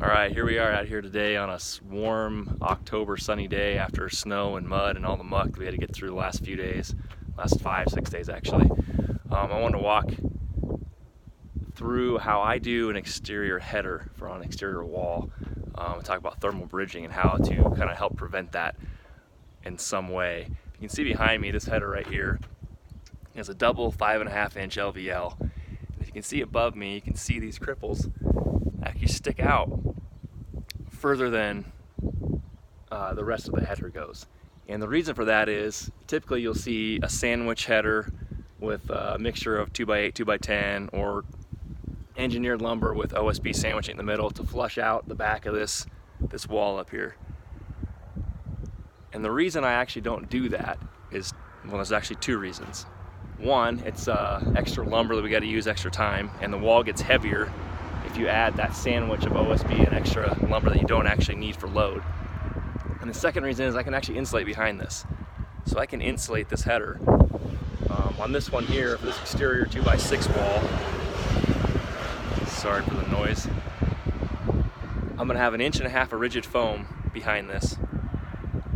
All right, here we are out here today on a warm October sunny day after snow and mud and all the muck that we had to get through the last few days, last 5-6 days actually. I wanted to walk through how I do an exterior header for an exterior wall, and talk about thermal bridging and how to kind of help prevent that in some way. You can see behind me this header right here is a double 5.5-inch LVL. And if you can see above me, you can see these cripples actually stick out further than the rest of the header goes. And the reason for that is typically you'll see a sandwich header with a mixture of 2x8, 2x10, or engineered lumber with OSB sandwiching in the middle to flush out the back of this wall up here. And the reason I actually don't do that is, well, there's actually two reasons. One, it's extra lumber that we got to use extra time, and the wall gets heavier if you add that sandwich of OSB and extra lumber that you don't actually need for load. And the second reason is I can actually insulate behind this. So I can insulate this header. On this one here, for this exterior 2x6 wall, sorry for the noise, I'm gonna have 1.5 inches of rigid foam behind this,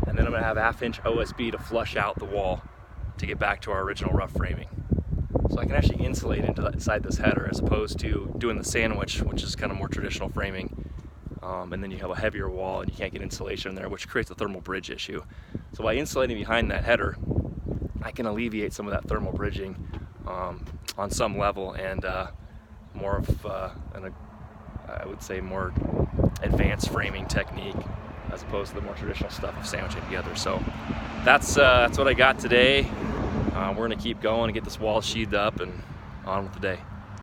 and then I'm gonna have 1/2 inch OSB to flush out the wall to get back to our original rough framing. So I can actually insulate inside this header as opposed to doing the sandwich, which is kind of more traditional framing. And then you have a heavier wall and you can't get insulation in there, which creates a thermal bridge issue. So by insulating behind that header, I can alleviate some of that thermal bridging on some level, and more of I would say more advanced framing technique as opposed to the more traditional stuff of sandwiching together. So that's what I got today. We're gonna keep going and get this wall sheathed up and on with the day.